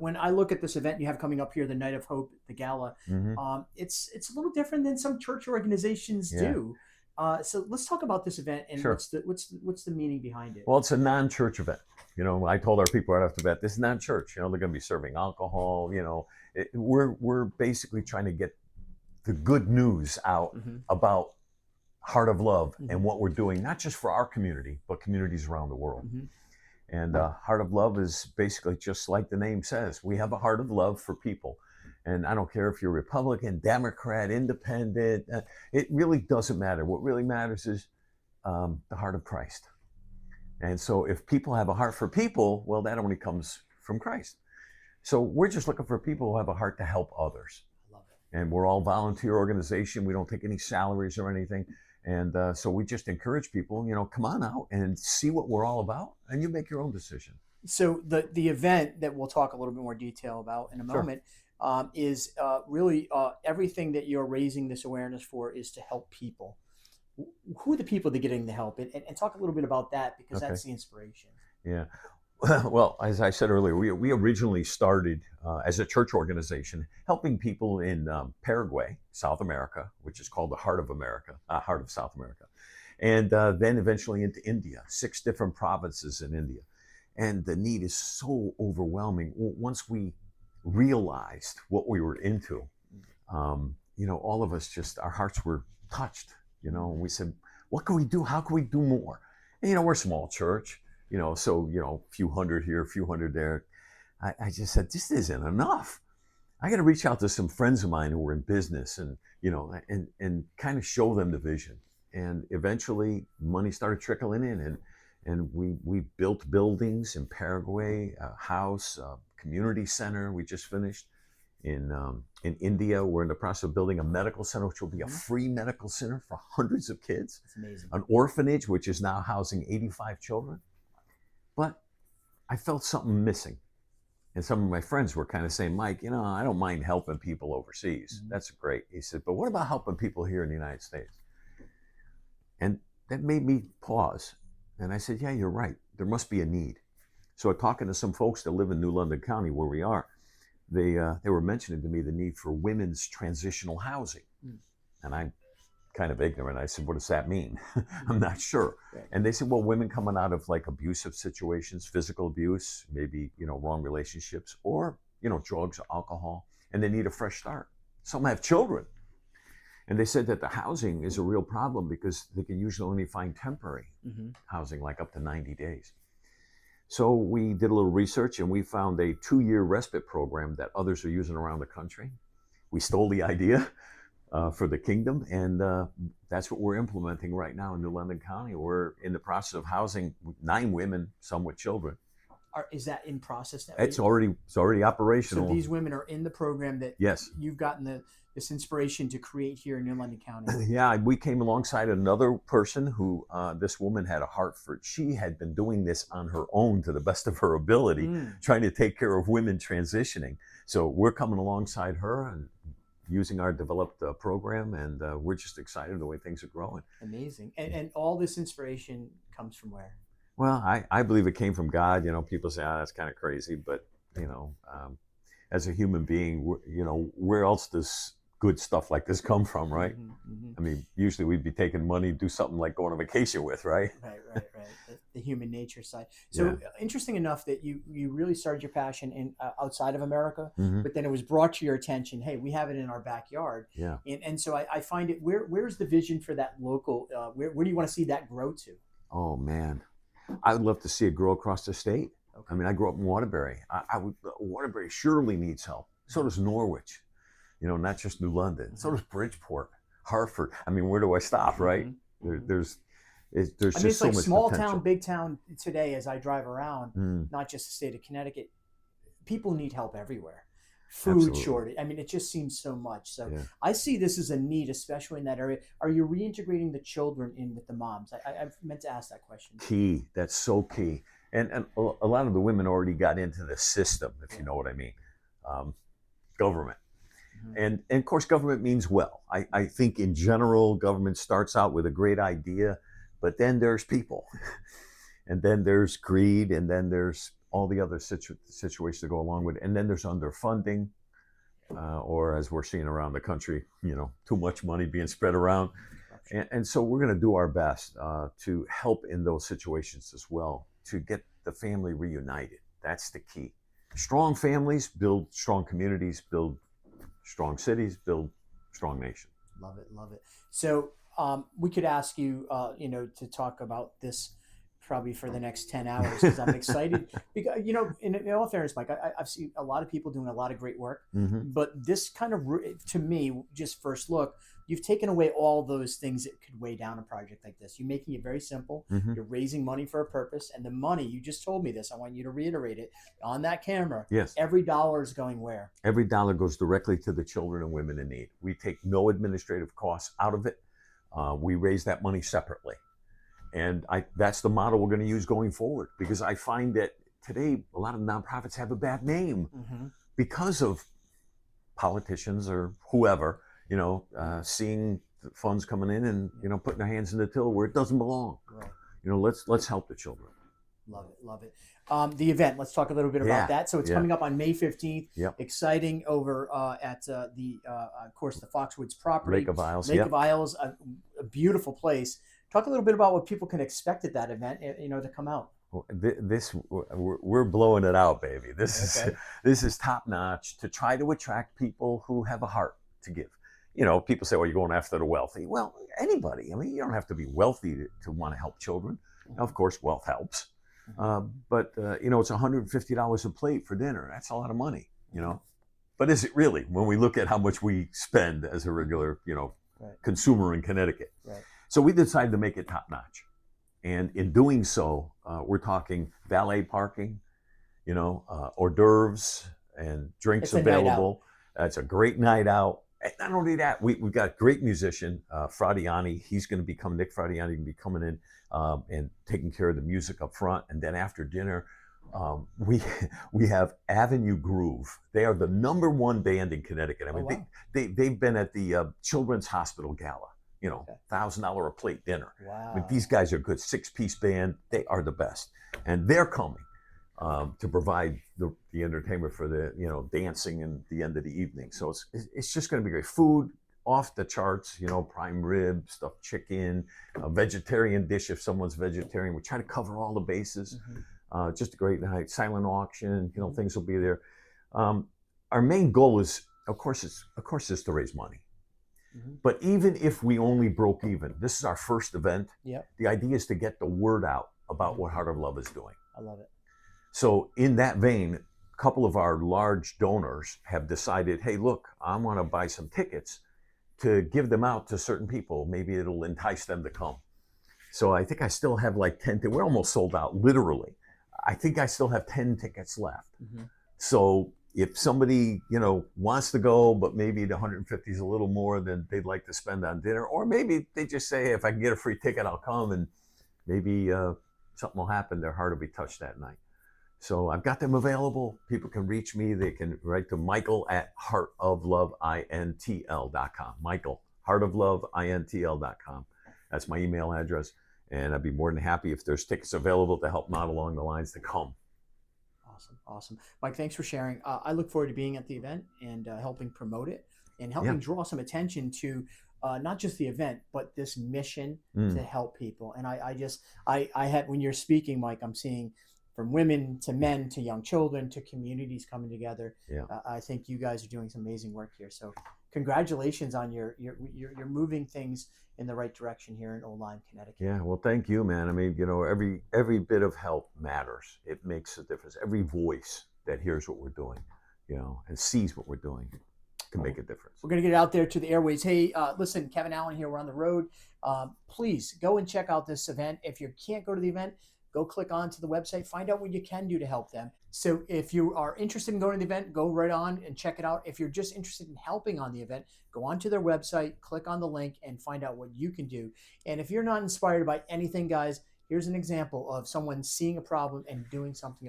when I look at this event you have coming up here, the Night of Hope, the Gala, Hmm. it's a little different than some church organizations Yeah, do. So let's talk about this event and sure. what's the meaning behind it. Well, it's a non-church event. I told our people right off the bat, this is not church. They're going to be serving alcohol. We're basically trying to get the good news out Hmm. about Heart of Love and Hmm. what we're doing, not just for our community, but communities around the world. Hmm. And Heart of Love is basically just like the name says. We have a heart of love for people. And I don't care if you're Republican, Democrat, Independent, it really doesn't matter. What really matters is the heart of Christ. And so if people have a heart for people, well, that only comes from Christ. So we're just looking for people who have a heart to help others. I love it. And we're all volunteer organization. We don't take any salaries or anything. And so we just encourage people, come on out and see what we're all about, and you make your own decision. So the event that we'll talk a little bit more detail about in a Sure. moment is really everything that you're raising this awareness for is to help people. Who are the people that are getting the help, and talk a little bit about that because Okay. that's the inspiration. Yeah. Well, as I said earlier, we originally started as a church organization helping people in Paraguay, South America, which is called the Heart of America, Heart of South America, and then eventually into India, 6 different provinces in India. And the need is so overwhelming. Once we realized what we were into, all of us just, our hearts were touched, and we said, what can we do? How can we do more? And, we're a small church, so, a few hundred here, a few hundred there. I just said, this isn't enough. I got to reach out to some friends of mine who are in business and, and kind of show them the vision. And eventually money started trickling in, and we built buildings in Paraguay, a house, a community center we just finished. In India, we're in the process of building a medical center, which will be a free medical center for hundreds of kids. It's amazing. An orphanage, which is now housing 85 children. But I felt something missing. And some of my friends were kind of saying, Mike, I don't mind helping people overseas. That's great. He said, but what about helping people here in the United States? And that made me pause. And I said, yeah, you're right. There must be a need. So talking to some folks that live in New London County, where we are, they were mentioning to me the need for women's transitional housing. And I'm kind of ignorant. I said, what does that mean? I'm not sure. Right. And they said, well, women coming out of like abusive situations, physical abuse, maybe, wrong relationships, or, drugs, alcohol, and they need a fresh start. Some have children. And they said that the housing is a real problem because they can usually only find temporary housing, like up to 90 days. So we did a little research and we found a 2-year respite program that others are using around the country. We stole the idea for the kingdom, and that's what we're implementing right now in New London County. We're in the process of housing 9 women, some with children. Is that in process now? It's already operational. So these women are in the program that yes, you've gotten this inspiration to create here in New London County. Yeah, we came alongside another person who, this woman had a heart for. She had been doing this on her own to the best of her ability, trying to take care of women transitioning. So we're coming alongside her and using our developed program, and we're just excited the way things are growing. Amazing. And all this inspiration comes from where? Well, I believe it came from God. People say, that's kind of crazy, but as a human being, where else does good stuff like this come from, right? I mean, usually we'd be taking money, do something like going on vacation with, right? Right. The human nature side. So interesting enough that you really started your passion in outside of America, but then it was brought to your attention. Hey, we have it in our backyard. Yeah. And so I find it. Where's the vision for that local? Where do you want to see that grow to? Oh man, I would love to see it grow across the state. Okay. I mean, I grew up in Waterbury. Waterbury surely needs help. So does Norwich. Not just New London. So does Bridgeport, Hartford. I mean, where do I stop, right? There's just it's so like much small potential. town, big town today. As I drive around, not just the state of Connecticut, people need help everywhere. Food Absolutely. shortage. I mean, it just seems so much. So I see this as a need, especially in that area. Are you reintegrating the children in with the moms? I meant to ask that question. Key. That's so key. And a lot of the women already got into the system, if you know what I mean. Government. And of course, government means well. I think in general, government starts out with a great idea, but then there's people, and then there's greed, and then there's all the other situations that go along with it. And then there's underfunding, or as we're seeing around the country, too much money being spread around. And so we're going to do our best to help in those situations as well, to get the family reunited. That's the key. Strong families build strong communities, build strong cities, build strong nations. Love it, love it. So we could ask you, to talk about this probably for the next 10 hours because I'm excited. Because, in all fairness, Mike, I've seen a lot of people doing a lot of great work, but this kind of, to me, just first look, you've taken away all those things that could weigh down a project like this. You're making it very simple. You're raising money for a purpose, and the money, you just told me this, I want you to reiterate it on that camera. Yes. Every dollar is going where? Every dollar goes directly to the children and women in need. We take no administrative costs out of it. We raise that money separately. And that's the model we're going to use going forward, because I find that today a lot of nonprofits have a bad name because of politicians or whoever, seeing funds coming in and, putting their hands in the till where it doesn't belong. Right. Let's help the children. Love it, love it. The event, let's talk a little bit about that. So it's coming up on May 15th. Yep. Exciting over at of course, the Foxwoods property. Lake of Isles. Lake of Isles, a beautiful place. Talk a little bit about what people can expect at that event, to come out. We're blowing it out, baby. This is top notch to try to attract people who have a heart to give. People say, well, you're going after the wealthy. Well, anybody. I mean, you don't have to be wealthy to want to help children. Now, of course, wealth helps. But it's $150 a plate for dinner. That's a lot of money, But is it really, when we look at how much we spend as a regular, consumer in Connecticut? Right. So we decided to make it top notch. And in doing so, we're talking valet parking, hors d'oeuvres and drinks available. It's a great night out. And not only that, we've got a great musician, Fradiani. Nick Fradiani, going to be coming in and taking care of the music up front. And then after dinner, we have Avenue Groove. They are the #1 band in Connecticut. I mean, they've been at the Children's Hospital Gala. $1,000 a plate dinner. Wow. I mean, these guys are good, 6-piece band. They are the best. And they're coming to provide the entertainment for the, dancing and the end of the evening. So it's just going to be great. Food off the charts, prime rib, stuffed chicken, a vegetarian dish if someone's vegetarian. We try to cover all the bases. Just a great night. Silent auction, things will be there. Our main goal is, of course, is to raise money. But even if we only broke even, this is our first event. Yep. The idea is to get the word out about what Heart of Love is doing. I love it. So in that vein, a couple of our large donors have decided, hey, look, I want to buy some tickets to give them out to certain people. Maybe it'll entice them to come. So I think I still have like 10. We're almost sold out, literally. I think I still have 10 tickets left. So if somebody, wants to go, but maybe the 150 is a little more than they'd like to spend on dinner, or maybe they just say, if I can get a free ticket, I'll come, and maybe something will happen. Their heart will be touched that night. So I've got them available. People can reach me. They can write to Michael at heartofloveintl.com. Michael, heartofloveintl.com. That's my email address. And I'd be more than happy if there's tickets available to help them out along the lines to come. Awesome. Mike, thanks for sharing. I look forward to being at the event and helping promote it and helping draw some attention to not just the event, but this mission to help people. And I had, when you're speaking, Mike, I'm seeing from women to men to young children to communities coming together. I think you guys are doing some amazing work here. So congratulations on you're moving things in the right direction here in Old Lyme, Connecticut. Yeah, well, thank you, man. I mean, every bit of help matters. It makes a difference. Every voice that hears what we're doing, and sees what we're doing can make a difference. We're going to get it out there to the airways. Hey, listen, Kevin Allen here. We're on the road. Please go and check out this event. If you can't go to the event, go click onto the website, find out what you can do to help them. So if you are interested in going to the event, go right on and check it out. If you're just interested in helping on the event, go onto their website, click on the link, and find out what you can do. And if you're not inspired by anything, guys, here's an example of someone seeing a problem and doing something